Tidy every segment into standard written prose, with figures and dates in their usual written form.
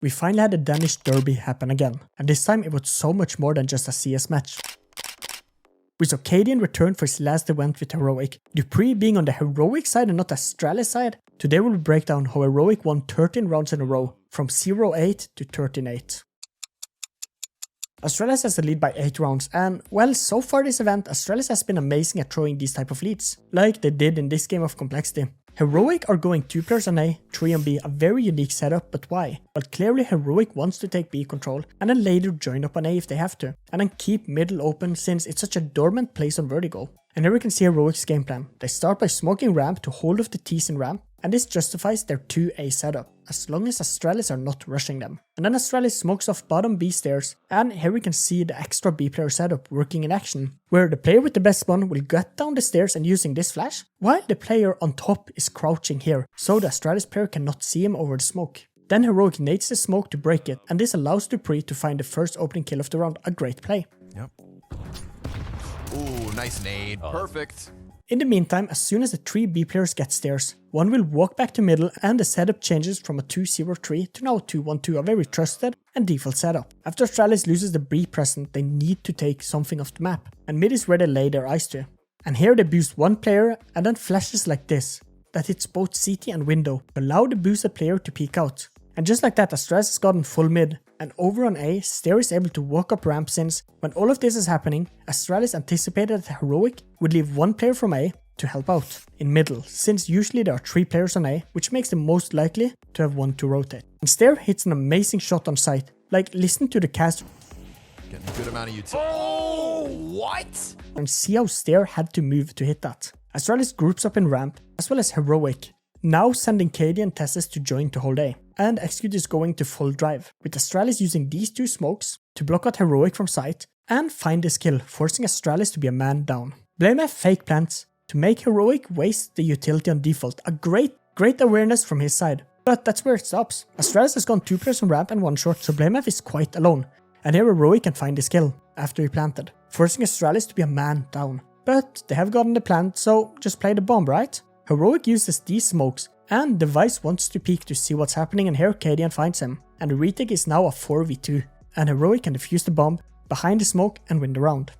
we finally had the Danish derby happen again, and this time it was so much more than just a CS match. We saw cadiaN return for his last event with Heroic, Dupreeh being on the Heroic side and not the Astralis side. Today we'll break down how Heroic won 13 rounds in a row, from 0-8 to 13-8. Astralis has the lead by 8 rounds, and well, so far this event, Astralis has been amazing at throwing these type of leads, like they did in this game of complexity. Heroic are going 2 players on A, 3 on B, a very unique setup, but why? Well, clearly Heroic wants to take B control, and then later join up on A if they have to, and then keep middle open since it's such a dormant place on Vertigo. And here we can see Heroic's game plan. They start by smoking ramp to hold off the T's in ramp, and this justifies their 2A setup, as long as Astralis are not rushing them. And then Astralis smokes off bottom B stairs, and here we can see the extra B player setup working in action, where the player with the best spawn will gut down the stairs and using this flash, while the player on top is crouching here, so the Astralis player cannot see him over the smoke. Then Heroic nades the smoke to break it, and this allows Dupreeh to find the first opening kill of the round, a great play. Yep. Ooh, nice nade, perfect. In the meantime, as soon as the 3 B players get stairs, one will walk back to middle and the setup changes from a 2-0-3 to now a 2-1-2, a very trusted and default setup. After Astralis loses the B present, they need to take something off the map, and mid is where they lay their eyes to. And here they boost one player and then flashes like this, that hits both CT and window, to allow the boosted player to peek out. And just like that, Astralis has gotten full mid, and over on A, Stair is able to walk up ramp since, when all of this is happening, Astralis anticipated that Heroic would leave one player from A to help out in middle, since usually there are 3 players on A, which makes them most likely to have one to rotate. And Stair hits an amazing shot on sight, like listen to the cast. Getting a good amount of utility. Oh, what? And see how Stair had to move to hit that. Astralis groups up in ramp, as well as Heroic, now sending cadiaN Tessus to join to hold A, and Execute is going to full drive, with Astralis using these 2 smokes to block out Heroic from sight and find this kill, forcing Astralis to be a man down. blameF fake plants to make Heroic waste the utility on default, a great awareness from his side. But that's where it stops. Astralis has gone 2 players on ramp and 1 short, so blameF is quite alone, and here Heroic can find his kill after he planted, forcing Astralis to be a man down. But they have gotten the plant, so just play the bomb, right? Heroic uses these smokes, and Device wants to peek to see what's happening, and here cadiaN finds him. And the retake is now a 4v2, and Heroic can defuse the bomb behind the smoke and win the round.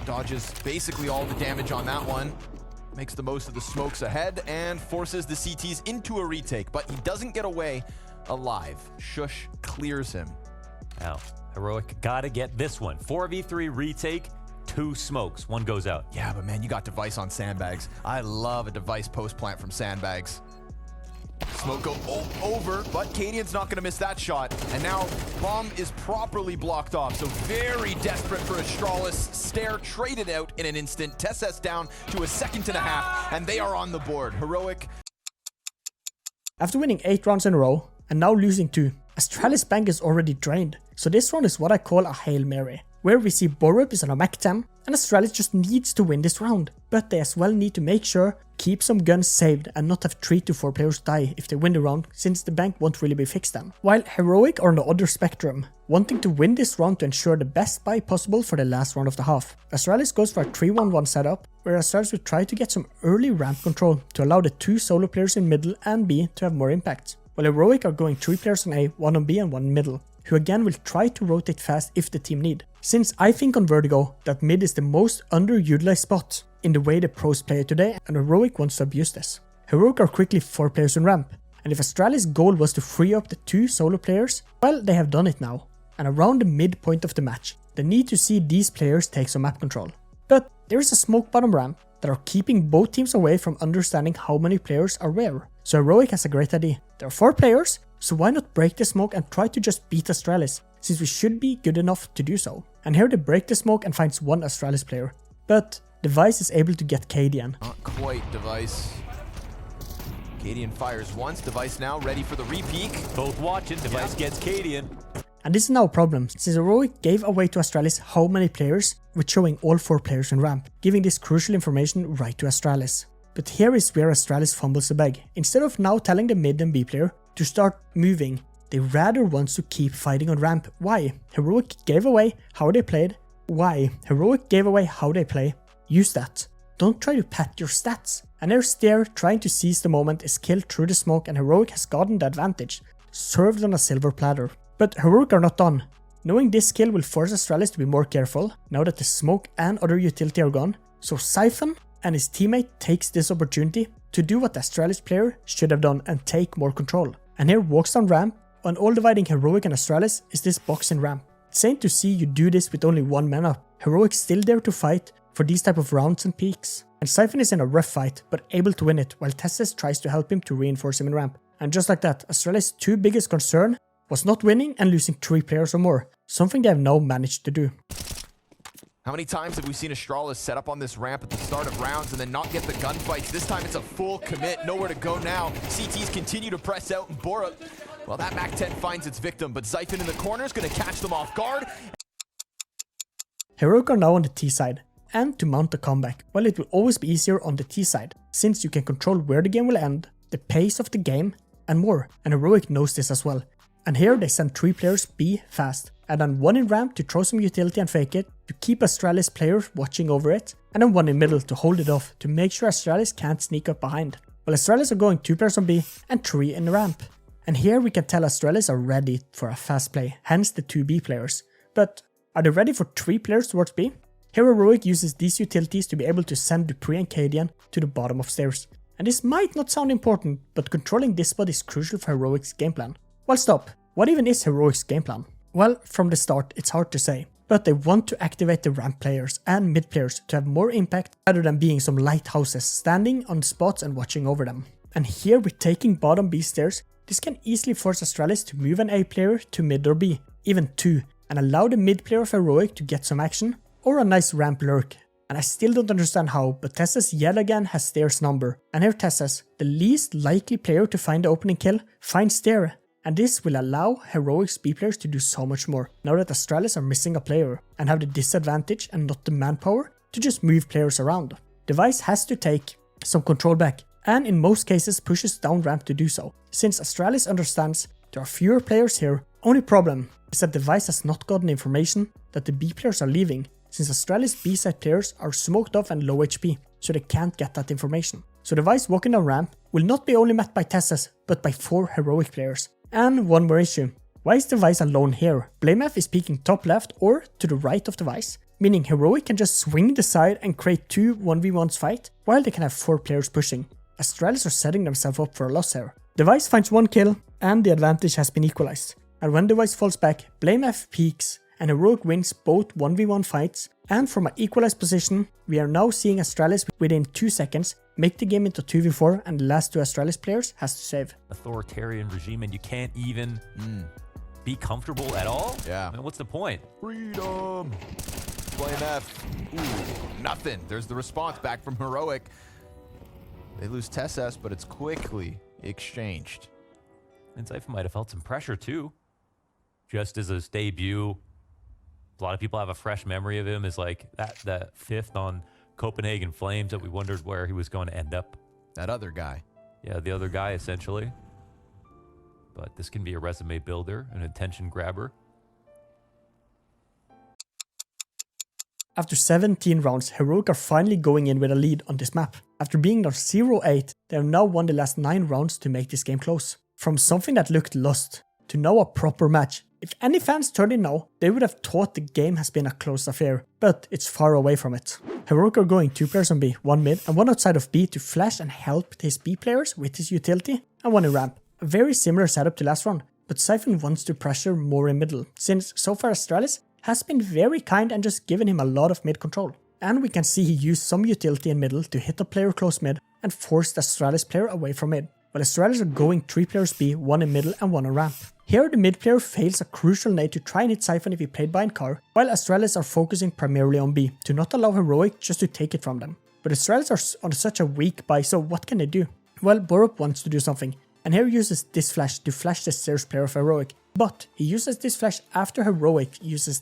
Dodges basically all the damage on that one, makes the most of the smokes ahead, and forces the CTs into a retake, but he doesn't get away alive. Shush clears him. Now, Heroic gotta get this one. 4v3 retake. 2 smokes, 1 goes out. Yeah, but man, you got Device on sandbags. I love a Device post plant from sandbags. Smoke go over, but cadiaN's not going to miss that shot. And now bomb is properly blocked off. So very desperate for Astralis. Stair traded out in an instant. Tessus down to a 2.5 and they are on the board. Heroic. After winning 8 rounds in a row and now losing 2, Astralis bank is already drained. So this round is what I call a Hail Mary, where we see Borup is on a Mac 10 and Astralis just needs to win this round. But they as well need to make sure keep some guns saved and not have 3 to 4 players die if they win the round, since the bank won't really be fixed then. While Heroic are on the other spectrum, wanting to win this round to ensure the best buy possible for the last round of the half. Astralis goes for a 3-1-1 setup, where Astralis will try to get some early ramp control to allow the 2 solo players in middle and B to have more impact. While Heroic are going 3 players on A, 1 on B and 1 in middle, who again will try to rotate fast if the team need. Since I think on Vertigo that mid is the most underutilized spot in the way the pros play it today, and Heroic wants to abuse this. Heroic are quickly 4 players on ramp, and if Astralis' goal was to free up the 2 solo players, well, they have done it now. And around the midpoint of the match, they need to see these players take some map control. But there is a smoke bottom ramp that are keeping both teams away from understanding how many players are where. So Heroic has a great idea. There are 4 players, so why not break the smoke and try to just beat Astralis, since we should be good enough to do so. And here they break the smoke and finds 1 Astralis player. But Device is able to get cadiaN. Not quite, Device. cadiaN fires once. Device now ready for the re-peek. Both watching. Device gets cadiaN. And this is now a problem, since Heroic gave away to Astralis how many players, with showing all 4 players in ramp, giving this crucial information right to Astralis. But here is where Astralis fumbles the bag. Instead of now telling the mid and B player to start moving, they rather wants to keep fighting on ramp. Why? Heroic gave away how they played. Why? Heroic gave away how they play. Use that. Don't try to pat your stats. And their Stair trying to seize the moment is killed through the smoke, and Heroic has gotten the advantage. served on a silver platter. But Heroic are not done. Knowing this kill will force Astralis to be more careful now that the smoke and other utility are gone, so Siphon and his teammate takes this opportunity to do what the Astralis player should have done and take more control. And here walks down ramp, and all dividing Heroic and Astralis is this box in ramp. Insane to see you do this with only one man up. Heroic still there to fight for these type of rounds and peaks. And Siphon is in a rough fight, but able to win it, while Tessus tries to help him to reinforce him in ramp. And just like that, Astralis' two biggest concern was not winning and losing 3 players or more, something they have now managed to do. How many times have we seen Astralis set up on this ramp at the start of rounds and then not get the gunfights? This time it's a full commit, nowhere to go now. CTs continue to press out and Borup, well, that MAC-10 finds its victim, but Siphon in the corner is going to catch them off guard. Heroic are now on the T side, and to mount the comeback, well, it will always be easier on the T side, since you can control where the game will end, the pace of the game, and more, and Heroic knows this as well. And here they send 3 players B fast, and then 1 in ramp to throw some utility and fake it, to keep Astralis players watching over it, and then 1 in middle to hold it off, to make sure Astralis can't sneak up behind. Well, Astralis are going 2 players on B, and 3 in the ramp. And here we can tell Astralis are ready for a fast play, hence the 2 B players. But are they ready for 3 players towards B? Here Heroic uses these utilities to be able to send Dupreeh and cadiaN to the bottom of stairs. And this might not sound important, but controlling this spot is crucial for Heroic's game plan. Well, stop. What even is Heroic's game plan? Well, from the start, it's hard to say. But they want to activate the ramp players and mid players to have more impact rather than being some lighthouses standing on spots and watching over them. And here with taking bottom B stairs, this can easily force Astralis to move an A player to mid or B, even 2, and allow the mid player of Heroic to get some action or a nice ramp lurk. And I still don't understand how, but Tessus yet again has stairs number. And here Tessus, the least likely player to find the opening kill, finds stair. And this will allow Heroic's B players to do so much more, now that Astralis are missing a player, and have the disadvantage and not the manpower to just move players around. Device has to take some control back, and in most cases pushes down ramp to do so, since Astralis understands there are fewer players here. Only problem is that Device has not gotten information that the B players are leaving, since Astralis B side players are smoked off and low HP, so they can't get that information. So Device walking down ramp will not be only met by Tessus, but by 4 Heroic players. And one more issue. Why is Device alone here? BlameF is peeking top left or to the right of Device, meaning Heroic can just swing the side and create 2 1v1s fight, while they can have 4 players pushing. Astralis are setting themselves up for a loss here. Device finds 1 kill, and the advantage has been equalized. And when Device falls back, BlameF peaks, and Heroic wins both 1v1 fights, and from an equalized position, we are now seeing Astralis within 2 seconds make the game into 2v4, and the last 2 Astralis players has to save. Authoritarian regime, and you can't even be comfortable at all? Yeah. I mean, what's the point? Freedom. Blame F. Ooh, nothing. There's the response back from Heroic. They lose Tessus, but it's quickly exchanged. And Siphon might have felt some pressure too. Just as his debut, a lot of people have a fresh memory of him as like that 5th on Copenhagen Flames that we wondered where he was going to end up. That other guy. Yeah, the other guy essentially. But this can be a resume builder, an attention grabber. After 17 rounds, Heroic are finally going in with a lead on this map. After being down 0-8, they have now won the last 9 rounds to make this game close. From something that looked lost to now a proper match. If any fans turned in now, they would have thought the game has been a close affair, but it's far away from it. Heroic are going 2 players on B, 1 mid and 1 outside of B to flash and help his B players with his utility, and 1 in ramp. A very similar setup to last round, but Siphon wants to pressure more in middle, since so far Astralis has been very kind and just given him a lot of mid control. And we can see he used some utility in middle to hit a player close mid and force the Astralis player away from mid, while Astralis are going 3 players B, 1 in middle and 1 on ramp. Here the mid player fails a crucial nade to try and hit Siphon if he played behind car, while Astralis are focusing primarily on B to not allow Heroic just to take it from them. But Astralis are on such a weak buy, so what can they do? Well, Borup wants to do something, and here he uses this flash to flash the stairs player of Heroic. But he uses this flash after Heroic uses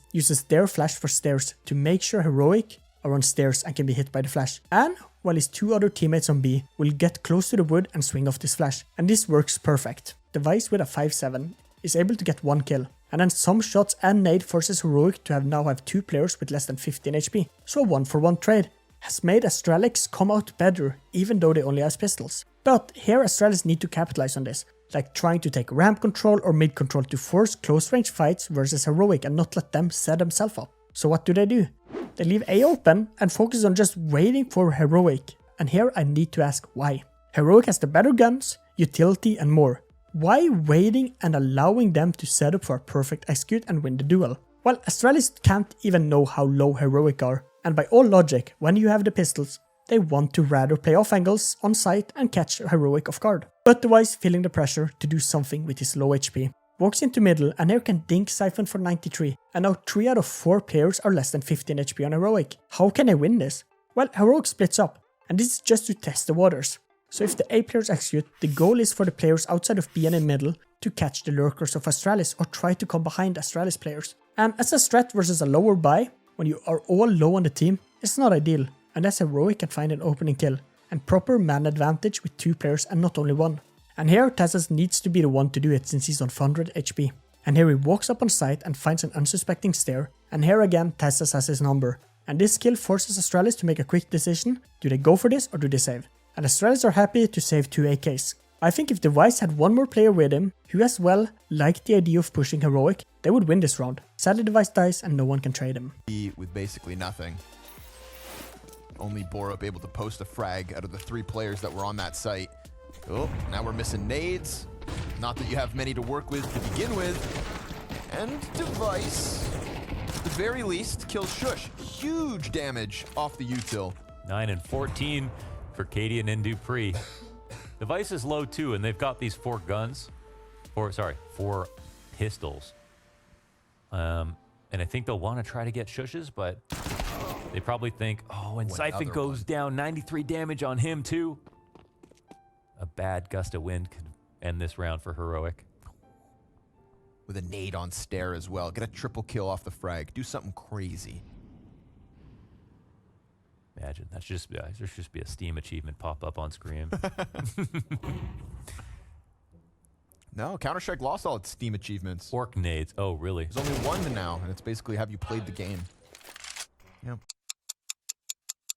their flash for stairs to make sure Heroic are on stairs and can be hit by the flash. And while his 2 other teammates on B will get close to the wood and swing off this flash. And this works perfect. Device with a 5-7 is able to get 1 kill. And then some shots and nade forces Heroic to now have 2 players with less than 15 HP. So a 1-for-1 trade has made Astralis come out better even though they only have pistols. But here Astralis need to capitalize on this. like trying to take ramp control or mid control to force close range fights versus Heroic and not let them set themselves up. So what do? They leave A open and focus on just waiting for Heroic. And here I need to ask why. Heroic has the better guns, utility and more. Why waiting and allowing them to set up for a perfect execute and win the duel? Well, Astralis can't even know how low Heroic are. And by all logic, when you have the pistols, they want to rather play off angles on site and catch Heroic off guard. But Device, feeling the pressure to do something with his low HP, walks into middle and here can dink Siphon for 93, and now 3 out of 4 players are less than 15 HP on Heroic. How can they win this? Well, Heroic splits up, and this is just to test the waters. So if the A players execute, the goal is for the players outside of B and in middle to catch the lurkers of Astralis or try to come behind Astralis players. And as a strat versus a lower buy, when you are all low on the team, it's not ideal, unless Heroic can find an opening kill, and proper man advantage with 2 players and not only 1. And here TaZaS needs to be the one to do it since he's on 100 HP. And here he walks up on site and finds an unsuspecting stair, and here again TaZaS has his number. And this kill forces Astralis to make a quick decision, do they go for this or do they save? And Astralis are happy to save 2 AKs. I think if Device had one more player with him, who as well liked the idea of pushing Heroic, they would win this round. Sadly Device dies and no one can trade him. With basically nothing. Only Borup able to post a frag out of the 3 players that were on that site. Oh, now we're missing nades. Not that you have many to work with to begin with. And Device, at the very least, kills Shush. Huge damage off the util. 9 and 14 for cadiaN and Dupreeh. Device is low too, and they've got these 4 guns. 4 pistols. And I think they'll want to try to get Shushes, but they probably think, oh, when Siphon goes down, 93 damage on him too. A bad gust of wind could end this round for Heroic. With a nade on stair as well. Get a triple kill off the frag. Do something crazy. Imagine, there should just be a Steam achievement pop up on screen. No, Counter-Strike lost all its Steam achievements. Orc nades. Oh, really? There's only 1 now, and it's basically have you played the game. Yep.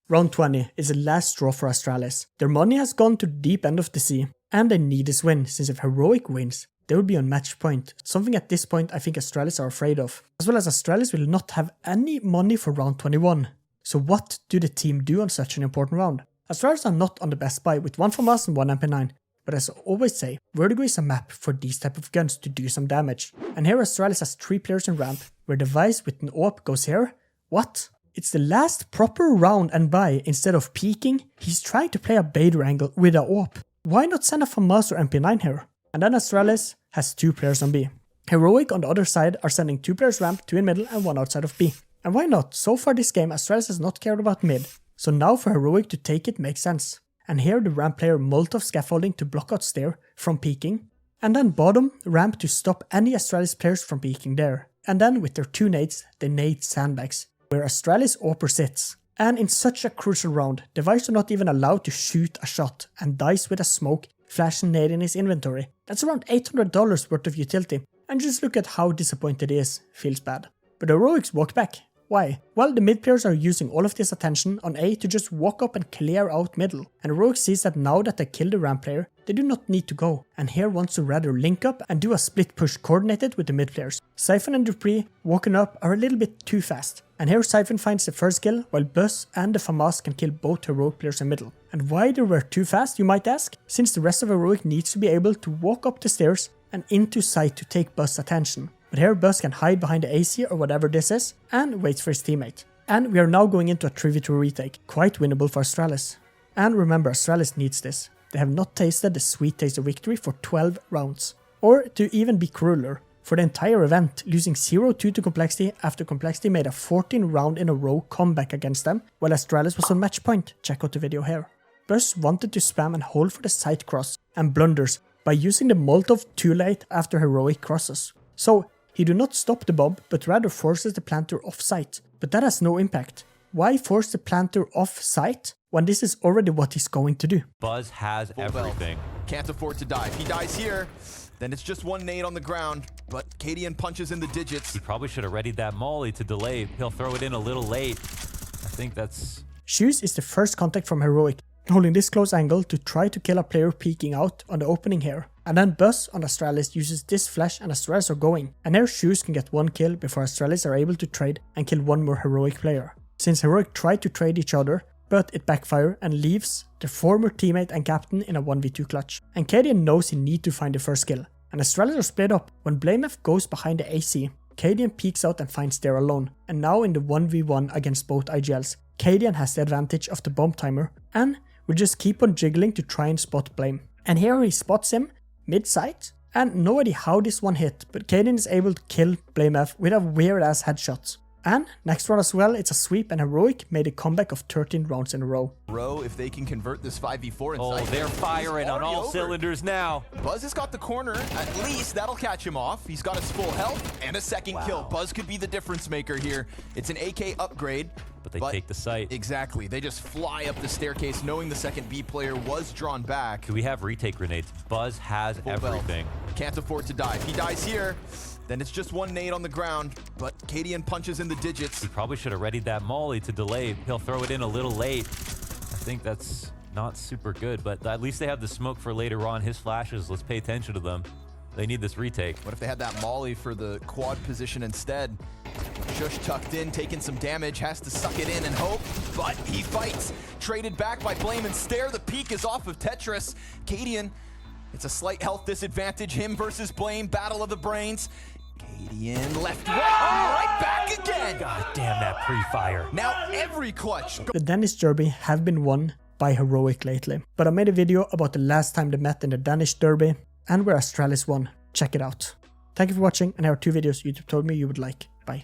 Round 20 is the last straw for Astralis. Their money has gone to the deep end of the sea, and they need this win, since if Heroic wins, they will be on match point, something at this point I think Astralis are afraid of. As well as Astralis will not have any money for round 21. So what do the team do on such an important round? Astralis are not on the best buy with 1 FAMAS and 1 MP9, but as I always say, Vertigo is a map for these type of guns to do some damage. And here Astralis has 3 players in ramp, where Device with an AWP goes here. What? It's the last proper round and buy. Instead of peeking, he's trying to play a Bader angle with a AWP. Why not send a FAMAS or MP9 here? And then Astralis has 2 players on B. Heroic on the other side are sending 2 players ramp, 2 in middle and 1 outside of B. And why not? So far this game Astralis has not cared about mid, so now for Heroic to take it makes sense. And here the ramp player Molotov scaffolding to block out stair from peeking, and then bottom ramp to stop any Astralis players from peeking there. And then with their 2 nades, they nade sandbags, where Astralis AWPer sits. And in such a crucial round, Device are not even allowed to shoot a shot and dies with a smoke, flash and nade in his inventory. That's around $800 worth of utility, and just look at how disappointed he is, feels bad. But the Heroics walk back. Why? Well, the mid players are using all of this attention on A to just walk up and clear out middle. And Heroic sees that now that they killed the ramp player, they do not need to go. And here wants to rather link up and do a split push coordinated with the mid players. Siphon and Dupreeh walking up are a little bit too fast. And here Siphon finds the first kill, while Buzz and the FAMAS can kill both Heroic players in middle. And why they were too fast, you might ask? Since the rest of Heroic needs to be able to walk up the stairs and into sight to take Buzz's attention. But here Buzz can hide behind the AC or whatever this is, and waits for his teammate. And we are now going into a 3v2 retake, quite winnable for Astralis. And remember, Astralis needs this. They have not tasted the sweet taste of victory for 12 rounds. Or to even be crueler, for the entire event, losing 0-2 to Complexity after Complexity made a 14 round in a row comeback against them, while Astralis was on match point. Check out the video here. Buzz wanted to spam and hold for the side cross, and blunders by using the Molotov too late after Heroic crosses. So, he do not stop the bob, but rather forces the planter off-site. But that has no impact. Why force the planter off-site when this is already what he's going to do? Buzz has everything. Can't afford to die. If he dies here, then it's just 1 nade on the ground. But cadiaN punches in the digits. He probably should have readied that molly to delay. He'll throw it in a little late. I think that's... Shoes is the first contact from Heroic, holding this close angle to try to kill a player peeking out on the opening here. And then Buzz on Astralis uses this flash and Astralis are going, and here Shoes can get one kill before Astralis are able to trade and kill one more Heroic player. Since Heroic tried to trade each other, but it backfires and leaves their former teammate and captain in a 1v2 clutch. And cadiaN knows he needs to find the first kill, and Astralis are split up. When blamef goes behind the AC, cadiaN peeks out and finds they're alone, and now in the 1v1 against both IGLs, cadiaN has the advantage of the bomb timer, and we just keep on jiggling to try and spot blame. And here he spots him mid-sight, and no idea how this one hit, but cadiaN is able to kill blamef with a weird ass headshot. And next round as well, it's a sweep, and Heroic made a comeback of 13 rounds in a row. If they can convert this 5v4 inside. Oh, they're firing on all cylinders now. Buzz has got the corner. At least that'll catch him off. He's got his full health and a second kill. Buzz could be the difference maker here. It's an AK upgrade. But they take the site. Exactly. They just fly up the staircase knowing the second B player was drawn back. Do we have retake grenades? Buzz has Full everything. Belt. Can't afford to die. If he dies here, then it's just one nade on the ground, but cadiaN punches in the digits. He probably should have readied that molly to delay. He'll throw it in a little late. I think that's not super good, but at least they have the smoke for later on. His flashes, let's pay attention to them. They need this retake. What if they had that molly for the quad position instead? Shush tucked in, taking some damage, has to suck it in and hope, but he fights. Traded back by Blame and Stare. The peak is off of Tetris. cadiaN, it's a slight health disadvantage. Him versus Blame, battle of the brains. cadiaN left, right back again. God damn that pre-fire. Now every clutch. The Danish Derby have been won by Heroic lately, but I made a video about the last time they met in the Danish Derby and where Astralis won. Check it out. Thank you for watching, and here are 2 videos YouTube told me you would like. Bye.